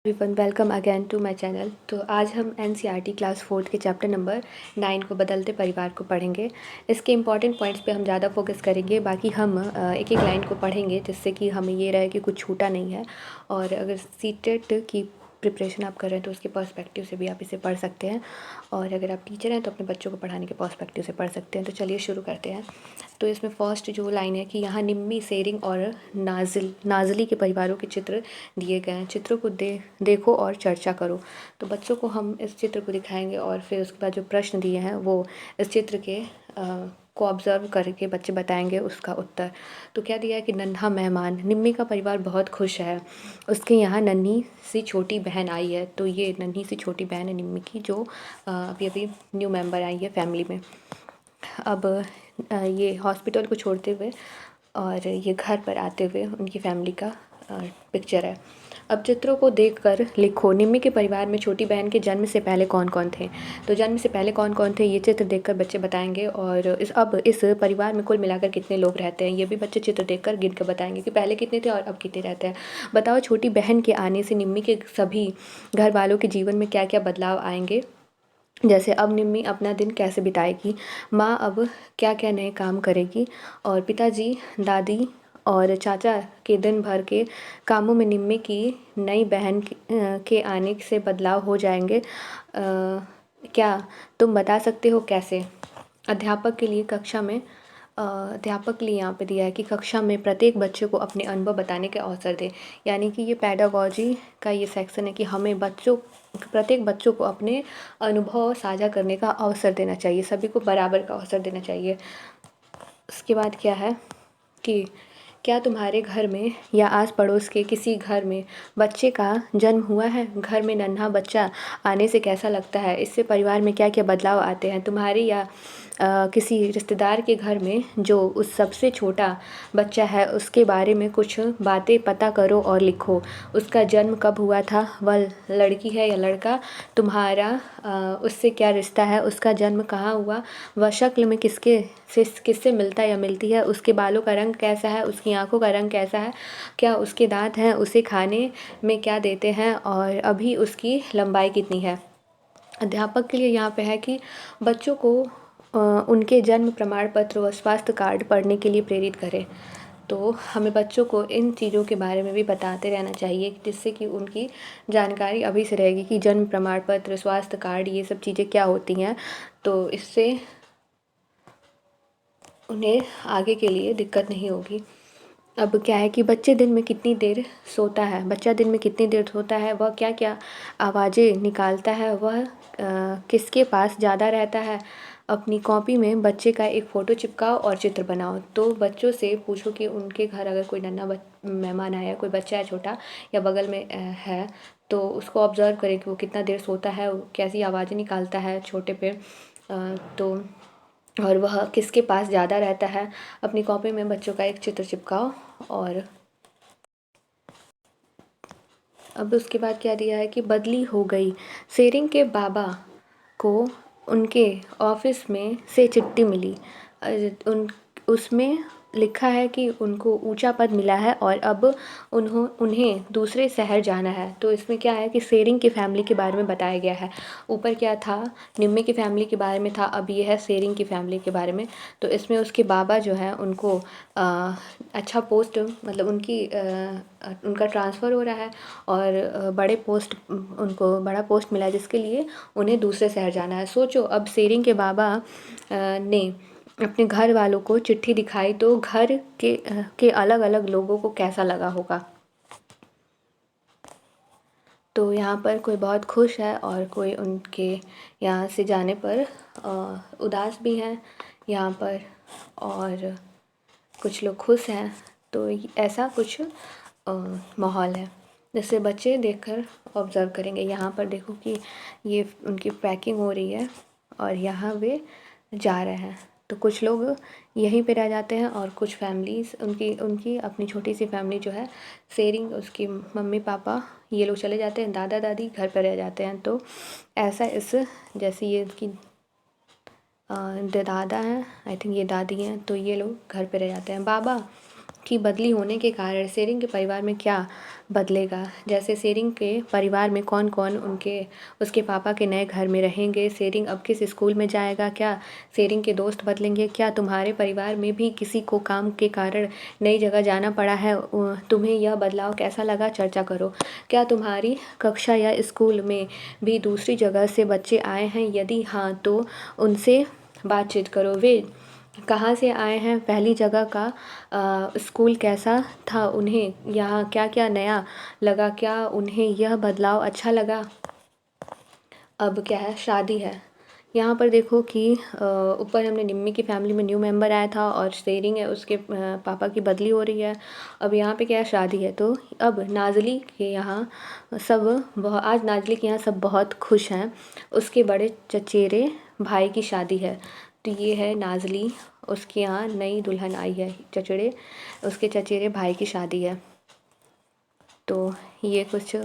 Everyone, welcome again to my channel. तो आज हम एनसीईआरटी क्लास 4 के चैप्टर नंबर 9 को बदलते परिवार को पढ़ेंगे। इसके इंपॉर्टेंट पॉइंट्स पे हम ज़्यादा फोकस करेंगे, बाकी हम एक एक लाइन को पढ़ेंगे जिससे कि हमें ये रहे कि कुछ छूटा नहीं है। और अगर सीटेट की प्रिपरेशन आप कर रहे हैं तो उसके पर्सपेक्टिव से भी आप इसे पढ़ सकते हैं, और अगर आप टीचर हैं तो अपने बच्चों को पढ़ाने के पर्सपेक्टिव से पढ़ सकते हैं। तो चलिए शुरू करते हैं। तो इसमें फर्स्ट जो लाइन है कि यहाँ निम्मी, सेरिंग और नाजली के परिवारों के चित्र दिए गए हैं। चित्रों को देखो और चर्चा करो। तो बच्चों को हम इस चित्र को दिखाएंगे और फिर उसके बाद जो प्रश्न दिए हैं वो इस चित्र के को ऑब्ज़र्व करके बच्चे बताएंगे उसका उत्तर। तो क्या दिया है कि नन्हा मेहमान। निम्मी का परिवार बहुत खुश है, उसके यहाँ नन्ही सी छोटी बहन आई है। तो ये नन्ही सी छोटी बहन है निम्मी की, जो अभी अभी न्यू मेंबर आई है फैमिली में। अब ये हॉस्पिटल को छोड़ते हुए और ये घर पर आते हुए उनकी फैमिली का पिक्चर है। अब चित्रों को देखकर लिखो। निम्मी के परिवार में छोटी बहन के जन्म से पहले कौन कौन थे। तो जन्म से पहले कौन कौन थे ये चित्र देखकर बच्चे बताएंगे। और इस परिवार में कुल मिलाकर कितने लोग रहते हैं ये भी बच्चे चित्र देखकर गिन कर बताएंगे कि पहले कितने थे और अब कितने रहते हैं। बताओ, छोटी बहन के आने से निम्मी के सभी घर वालों के जीवन में क्या क्या बदलाव आएंगे। जैसे अब निम्मी अपना दिन कैसे बिताएगी, माँ अब क्या क्या नए काम करेगी, और पिताजी, दादी और चाचा के दिन भर के कामों में निम्मी की नई बहन के आने से बदलाव हो जाएंगे। क्या तुम बता सकते हो कैसे। अध्यापक के लिए कक्षा में अध्यापक के लिए यहाँ पे दिया है कि कक्षा में प्रत्येक बच्चे को अपने अनुभव बताने के अवसर दें। यानी कि ये पेडागॉजी का ये सेक्शन है कि हमें प्रत्येक बच्चों को अपने अनुभव साझा करने का अवसर देना चाहिए, सभी को बराबर का अवसर देना चाहिए। उसके बाद क्या है कि क्या तुम्हारे घर में या आस पड़ोस के किसी घर में बच्चे का जन्म हुआ है। घर में नन्हा बच्चा आने से कैसा लगता है, इससे परिवार में क्या क्या बदलाव आते हैं। तुम्हारे या किसी रिश्तेदार के घर में जो उस सबसे छोटा बच्चा है उसके बारे में कुछ बातें पता करो और लिखो। उसका जन्म कब हुआ था, वह लड़की है या लड़का, तुम्हारा उससे क्या रिश्ता है, उसका जन्म कहाँ हुआ, वह शक्ल में किससे मिलता या मिलती है, उसके बालों का रंग कैसा है, उसकी आंखों का रंग कैसा है, क्या उसके दांत हैं, उसे खाने में क्या देते हैं, और अभी उसकी लंबाई कितनी है। अध्यापक के लिए यहाँ पे है कि बच्चों को उनके जन्म प्रमाण पत्र व स्वास्थ्य कार्ड पढ़ने के लिए प्रेरित करें। तो हमें बच्चों को इन चीज़ों के बारे में भी बताते रहना चाहिए जिससे कि उनकी जानकारी अभी से रहेगी कि जन्म प्रमाण पत्र, स्वास्थ्य कार्ड, ये सब चीज़ें क्या होती हैं। तो इससे उन्हें आगे के लिए दिक्कत नहीं होगी। अब क्या है कि बच्चा दिन में कितनी देर सोता है, वह क्या क्या आवाज़ें निकालता है, वह किसके पास ज़्यादा रहता है। अपनी कॉपी में बच्चे का एक फ़ोटो चिपकाओ और चित्र बनाओ। तो बच्चों से पूछो कि उनके घर अगर कोई नन्हा मेहमान आया, कोई बच्चा है छोटा या बगल में है, तो उसको ऑब्ज़र्व करें कि वो कितना देर सोता है, कैसी आवाज़ें निकालता है छोटे पे, तो और वह किसके पास ज़्यादा रहता है। अपनी कॉपी में बच्चों का एक चित्र चिपकाओ। और अब उसके बाद क्या दिया है कि बदली हो गई। सेरिंग के बाबा को उनके ऑफिस में से चिट्ठी मिली। उसमें लिखा है कि उनको ऊंचा पद मिला है और अब उन्हें दूसरे शहर जाना है। तो इसमें क्या है कि सेरिंग की फैमिली के बारे में बताया गया है। ऊपर क्या था, निम्मी की फैमिली के बारे में था, अब ये है सेरिंग की फैमिली के बारे में। तो इसमें उसके बाबा जो है उनको अच्छा पोस्ट, मतलब उनका ट्रांसफ़र हो रहा है और उनको बड़ा पोस्ट मिला है जिसके लिए उन्हें दूसरे शहर जाना है। सोचो, अब सेरिंग के बाबा ने अपने घर वालों को चिट्ठी दिखाई तो घर के अलग अलग लोगों को कैसा लगा होगा। तो यहाँ पर कोई बहुत खुश है और कोई उनके यहाँ से जाने पर उदास भी है यहाँ पर, और कुछ लोग खुश हैं। तो ऐसा कुछ माहौल है जिससे बच्चे देखकर ऑब्ज़र्व करेंगे। यहाँ पर देखो कि ये उनकी पैकिंग हो रही है और यहाँ वे जा रहे हैं। तो कुछ लोग यहीं पे रह जाते हैं और कुछ फैमिलीज़ उनकी अपनी छोटी सी फैमिली जो है, सेरिंग, उसकी मम्मी पापा, ये लोग चले जाते हैं, दादा दादी घर पर रह जाते हैं। तो ऐसा जैसे ये इसकी दादा हैं, आई थिंक ये दादी हैं, तो ये लोग घर पे रह जाते हैं। बाबा की बदली होने के कारण सेरिंग के परिवार में क्या बदलेगा। जैसे सेरिंग के परिवार में कौन कौन उसके पापा के नए घर में रहेंगे, सेरिंग अब किस स्कूल में जाएगा, क्या सेरिंग के दोस्त बदलेंगे, क्या तुम्हारे परिवार में भी किसी को काम के कारण नई जगह जाना पड़ा है, तुम्हें यह बदलाव कैसा लगा, चर्चा करो। क्या तुम्हारी कक्षा या स्कूल में भी दूसरी जगह से बच्चे आए हैं, यदि हाँ तो उनसे बातचीत करो। वे कहाँ से आए हैं, पहली जगह का स्कूल कैसा था, उन्हें यहाँ क्या क्या नया लगा, क्या उन्हें यह बदलाव अच्छा लगा। अब क्या है, शादी है। यहाँ पर देखो कि ऊपर हमने निम्मी की फैमिली में न्यू मेंबर आया था और सेरिंग है, उसके पापा की बदली हो रही है। अब यहाँ पे क्या है, शादी है। तो अब नाज़ली के यहाँ आज नाज़ली के यहाँ सब बहुत खुश हैं, उसके बड़े चचेरे भाई की शादी है। तो ये है नाज़ली, उसके यहाँ नई दुल्हन आई है, उसके चचेरे भाई की शादी है। तो ये कुछ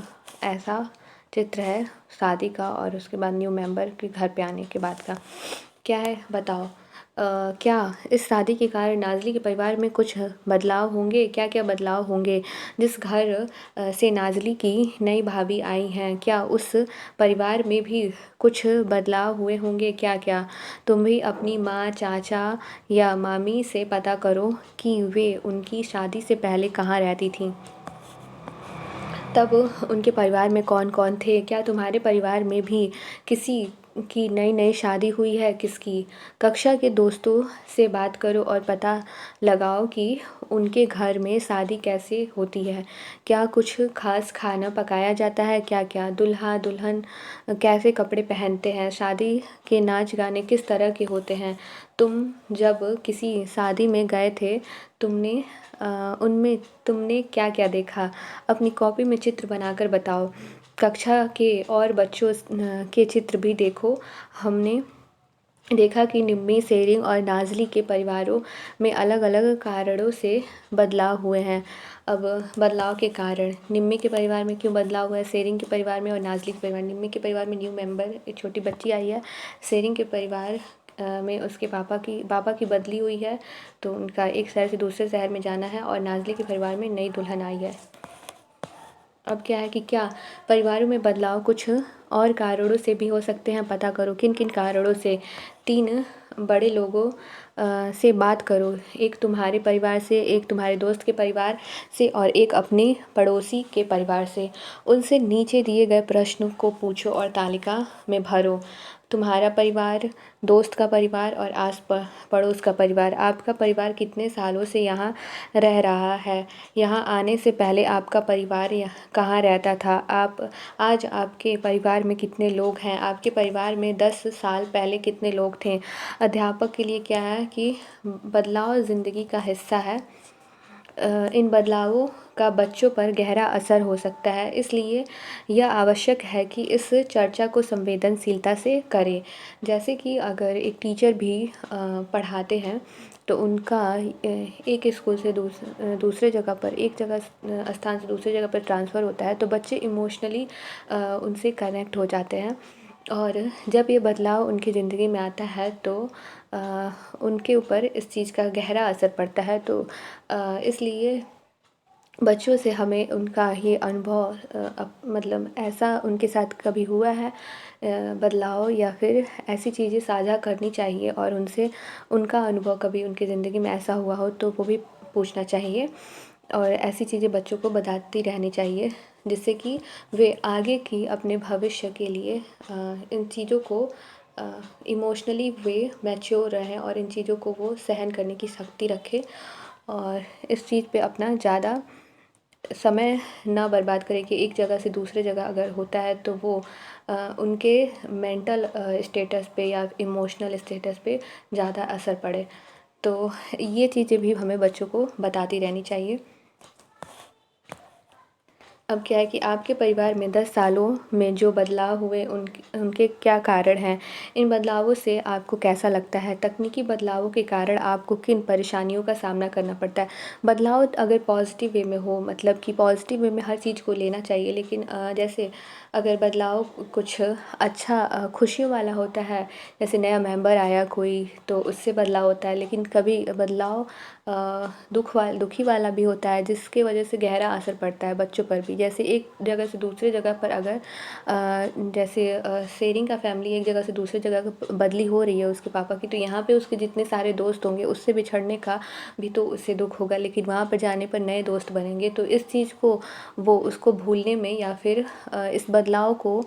ऐसा चित्र है शादी का और उसके बाद न्यू मेंबर के घर पे आने के बाद का। क्या है बताओ, क्या इस शादी के कारण नाज़ली के परिवार में कुछ बदलाव होंगे, क्या क्या बदलाव होंगे। जिस घर से नाज़ली की नई भाभी आई हैं, क्या उस परिवार में भी कुछ बदलाव हुए होंगे, क्या क्या। तुम भी अपनी माँ, चाचा या मामी से पता करो कि वे उनकी शादी से पहले कहाँ रहती थीं, तब उनके परिवार में कौन कौन थे, क्या तुम्हारे परिवार में भी किसी की नई नई शादी हुई है, किसकी। कक्षा के दोस्तों से बात करो और पता लगाओ कि उनके घर में शादी कैसे होती है, क्या कुछ खास खाना पकाया जाता है, क्या क्या। दूल्हा दुल्हन कैसे कपड़े पहनते हैं, शादी के नाच गाने किस तरह के होते हैं। तुम जब किसी शादी में गए थे, उनमें तुमने क्या क्या देखा, अपनी कॉपी में चित्र बनाकर बताओ। कक्षा के और बच्चों के चित्र भी देखो। हमने देखा कि निम्मी, सेरिंग और नाज़ली के परिवारों में अलग अलग कारणों से बदलाव हुए हैं। अब बदलाव के कारण, निम्मी के परिवार में क्यों बदलाव हुआ है, सेरिंग के परिवार में और नाज़ली के परिवार। निम्मी के परिवार में न्यू मेंबर, एक छोटी बच्ची आई है। सेरिंग के परिवार में उसके पापा की बदली हुई है, तो उनका एक शहर से दूसरे शहर में जाना है। और नाज़ली के परिवार में नई दुल्हन आई है। अब क्या है कि क्या परिवारों में बदलाव कुछ और कारणों से भी हो सकते हैं, पता करो किन किन कारणों से। 3 बड़े लोगों से बात करो, एक तुम्हारे परिवार से, एक तुम्हारे दोस्त के परिवार से और एक अपने पड़ोसी के परिवार से। उनसे नीचे दिए गए प्रश्न को पूछो और तालिका में भरो। तुम्हारा परिवार, दोस्त का परिवार और पड़ोस का परिवार। आपका परिवार कितने सालों से यहाँ रह रहा है, यहाँ आने से पहले आपका परिवार कहाँ रहता था। आज आपके परिवार में कितने लोग हैं, आपके परिवार में 10 साल पहले कितने लोग थे। अध्यापक के लिए क्या है कि बदलाव ज़िंदगी का हिस्सा है। इन बदलावों का बच्चों पर गहरा असर हो सकता है, इसलिए यह आवश्यक है कि इस चर्चा को संवेदनशीलता से करें। जैसे कि अगर एक टीचर भी पढ़ाते हैं, तो उनका एक स्कूल से दूसरे जगह पर, एक जगह स्थान से दूसरे जगह पर ट्रांसफ़र होता है, तो बच्चे इमोशनली उनसे कनेक्ट हो जाते हैं। और जब ये बदलाव उनकी ज़िंदगी में आता है, तो उनके ऊपर इस चीज़ का गहरा असर पड़ता है। तो इसलिए बच्चों से हमें उनका ये अनुभव मतलब ऐसा उनके साथ कभी हुआ है बदलाव, या फिर ऐसी चीज़ें साझा करनी चाहिए और उनसे उनका अनुभव कभी उनकी ज़िंदगी में ऐसा हुआ हो तो वो भी पूछना चाहिए। और ऐसी चीज़ें बच्चों को बताती रहनी चाहिए, जिससे कि वे आगे की अपने भविष्य के लिए इन चीज़ों को इमोशनली वे मैच्योर रहें और इन चीज़ों को वो सहन करने की शक्ति रखें। और इस चीज़ पे अपना ज़्यादा समय ना बर्बाद करें कि एक जगह से दूसरे जगह अगर होता है तो वो उनके मेंटल स्टेटस पे या इमोशनल स्टेटस पे ज़्यादा असर पड़े। तो ये चीज़ें भी हमें बच्चों को बताती रहनी चाहिए। अब क्या है कि आपके परिवार में 10 सालों में जो बदलाव हुए उनके क्या कारण हैं? इन बदलावों से आपको कैसा लगता है? तकनीकी बदलावों के कारण आपको किन परेशानियों का सामना करना पड़ता है? बदलाव अगर पॉज़िटिव वे में हो, मतलब कि पॉज़िटिव वे में हर चीज़ को लेना चाहिए, लेकिन जैसे अगर बदलाव कुछ अच्छा खुशियों वाला होता है, जैसे नया मेंबर आया कोई, तो उससे बदलाव होता है। लेकिन कभी बदलाव दुखी वाला भी होता है, जिसके वजह से गहरा असर पड़ता है बच्चों पर भी। जैसे एक जगह से दूसरे जगह पर अगर जैसे शेयरिंग का फैमिली एक जगह से दूसरी जगह बदली हो रही है उसके पापा की, तो यहाँ पे उसके जितने सारे दोस्त होंगे उससे बिछड़ने का भी तो उससे दुख होगा, लेकिन वहाँ पर जाने पर नए दोस्त बनेंगे। तो इस चीज़ को वो उसको भूलने में या फिर इस बदलाव को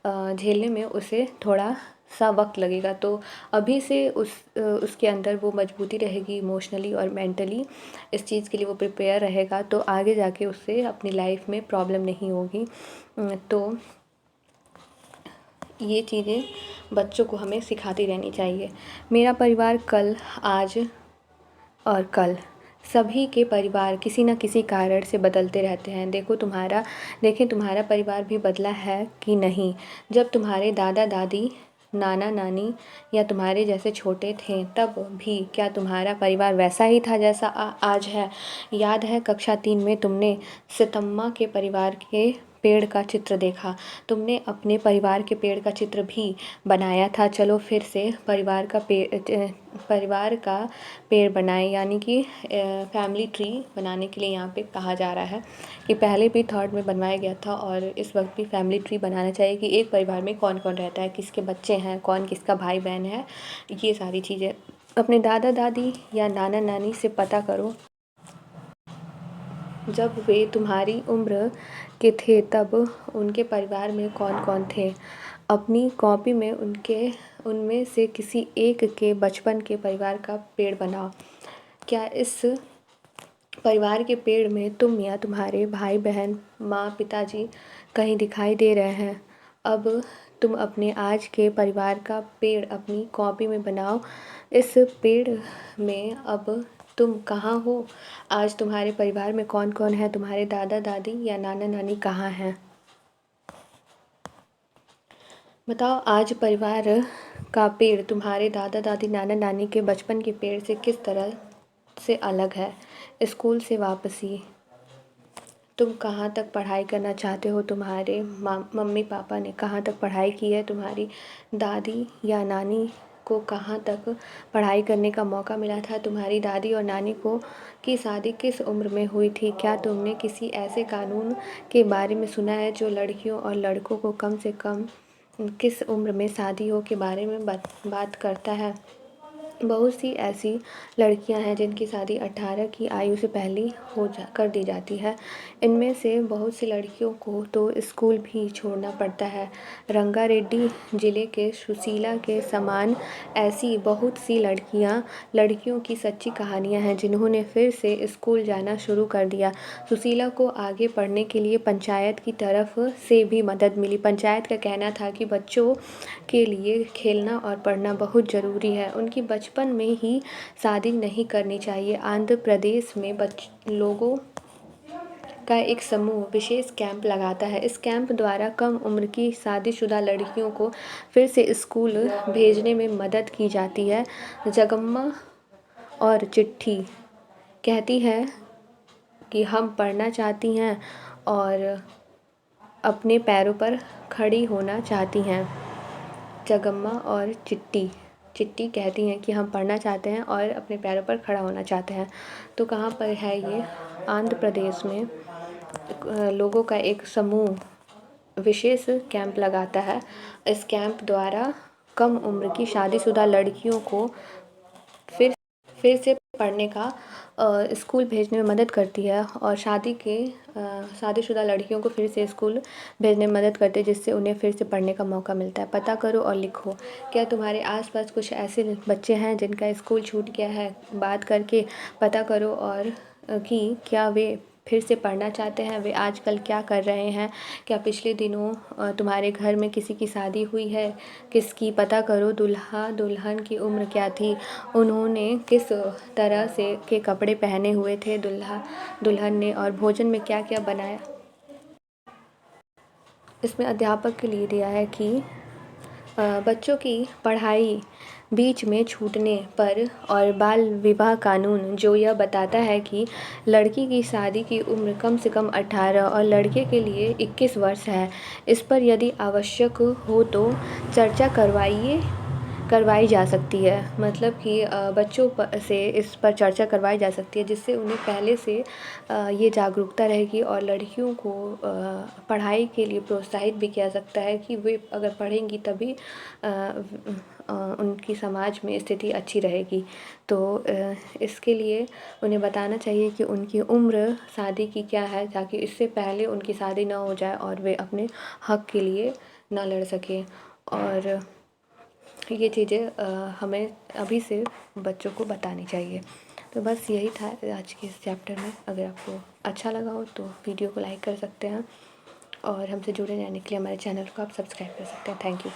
झेलने में उसे थोड़ा सा वक्त लगेगा। तो अभी से उसके अंदर वो मजबूती रहेगी इमोशनली और मेंटली, इस चीज़ के लिए वो प्रिपेयर रहेगा, तो आगे जाके उससे अपनी लाइफ में प्रॉब्लम नहीं होगी। तो ये चीज़ें बच्चों को हमें सिखाती रहनी चाहिए। मेरा परिवार कल, आज और कल, सभी के परिवार किसी न किसी कारण से बदलते रहते हैं। देखें तुम्हारा परिवार भी बदला है कि नहीं। जब तुम्हारे दादा दादी, नाना नानी या तुम्हारे जैसे छोटे थे, तब भी क्या तुम्हारा परिवार वैसा ही था जैसा आज है? याद है कक्षा 3 में तुमने सितम्मा के परिवार के पेड़ का चित्र देखा। तुमने अपने परिवार के पेड़ का चित्र भी बनाया था। चलो फिर से परिवार का पेड़ बनाएं, यानी कि फैमिली ट्री बनाने के लिए यहाँ पे कहा जा रहा है कि पहले भी थर्ड में बनवाया गया था और इस वक्त भी फैमिली ट्री बनाना चाहिए कि एक परिवार में कौन कौन रहता है, किसके बच्चे हैं, कौन किसका भाई बहन है, ये सारी चीज़ें। अपने दादा दादी या नाना नानी से पता करो, जब वे तुम्हारी उम्र के थे तब उनके परिवार में कौन कौन थे। अपनी कॉपी में उनमें से किसी एक के बचपन के परिवार का पेड़ बनाओ। क्या इस परिवार के पेड़ में तुम या तुम्हारे भाई बहन, माँ पिताजी कहीं दिखाई दे रहे हैं? अब तुम अपने आज के परिवार का पेड़ अपनी कॉपी में बनाओ। इस पेड़ में अब तुम कहाँ हो? आज तुम्हारे परिवार में कौन कौन है? तुम्हारे दादा दादी या नाना नानी कहाँ हैं? बताओ, आज परिवार का पेड़ तुम्हारे दादा दादी, नाना नानी के बचपन के पेड़ से किस तरह से अलग है? स्कूल से वापसी, तुम कहाँ तक पढ़ाई करना चाहते हो? तुम्हारे मम्मी पापा ने कहाँ तक पढ़ाई की है? तुम्हारी दादी या नानी को कहाँ तक पढ़ाई करने का मौका मिला था? तुम्हारी दादी और नानी को की शादी किस उम्र में हुई थी? क्या तुमने किसी ऐसे कानून के बारे में सुना है जो लड़कियों और लड़कों को कम से कम किस उम्र में शादी हो के बारे में बात करता है? बहुत सी ऐसी लड़कियां हैं जिनकी शादी 18 की आयु से पहले कर दी जाती है। इनमें से बहुत सी लड़कियों को तो स्कूल भी छोड़ना पड़ता है। रंगारेड्डी ज़िले के सुशीला के समान ऐसी बहुत सी लड़कियों की सच्ची कहानियां हैं जिन्होंने फिर से स्कूल जाना शुरू कर दिया। सुशीला को आगे पढ़ने के लिए पंचायत की तरफ से भी मदद मिली। पंचायत का कहना था कि बच्चों के लिए खेलना और पढ़ना बहुत ज़रूरी है, उनकी बचपन में ही शादी नहीं करनी चाहिए। आंध्र प्रदेश में लोगों का एक समूह विशेष कैंप लगाता है। इस कैंप द्वारा कम उम्र की शादीशुदा लड़कियों को फिर से स्कूल भेजने में मदद की जाती है। जगम्मा और चिट्ठी कहती है कि हम पढ़ना चाहती हैं और अपने पैरों पर खड़ी होना चाहती हैं। जगम्मा और चिट्टी कहती हैं कि हम पढ़ना चाहते हैं और अपने पैरों पर खड़ा होना चाहते हैं। तो कहाँ पर है ये? आंध्र प्रदेश में लोगों का एक समूह विशेष कैंप लगाता है। इस कैंप द्वारा कम उम्र की शादीशुदा लड़कियों को फिर से पढ़ने का स्कूल भेजने में मदद करती है और शादीशुदा लड़कियों को फिर से स्कूल भेजने में मदद करती है, जिससे उन्हें फिर से पढ़ने का मौका मिलता है। पता करो और लिखो, क्या तुम्हारे आसपास कुछ ऐसे बच्चे हैं जिनका स्कूल छूट गया है? बात करके पता करो और कि क्या वे फिर से पढ़ना चाहते हैं, वे आजकल क्या कर रहे हैं, क्या पिछले दिनों तुम्हारे घर में किसी की शादी हुई है, किसकी? पता करो दूल्हा दुल्हन की उम्र क्या थी, उन्होंने किस तरह से के कपड़े पहने हुए थे दूल्हा दुल्हन ने, और भोजन में क्या क्या बनाया। इसमें अध्यापक के लिए दिया है कि बच्चों की पढ़ाई बीच में छूटने पर और बाल विवाह कानून जो यह बताता है कि लड़की की शादी की उम्र कम से कम 18 और लड़के के लिए 21 वर्ष है, इस पर यदि आवश्यक हो तो चर्चा करवाई जा सकती है। मतलब कि बच्चों से इस पर चर्चा करवाई जा सकती है, जिससे उन्हें पहले से ये जागरूकता रहेगी और लड़कियों को पढ़ाई के लिए प्रोत्साहित भी किया सकता है कि वे अगर पढ़ेंगी तभी उनकी समाज में स्थिति अच्छी रहेगी। तो इसके लिए उन्हें बताना चाहिए कि उनकी उम्र शादी की क्या है, ताकि इससे पहले उनकी शादी ना हो जाए और वे अपने हक़ के लिए ना लड़ सकें। और ये चीज़ें हमें अभी से बच्चों को बतानी चाहिए। तो बस यही था आज के इस चैप्टर में। अगर आपको अच्छा लगा हो तो वीडियो को लाइक कर सकते हैं और हमसे जुड़े रहने के लिए हमारे चैनल को आप सब्सक्राइब कर सकते हैं। Thank you.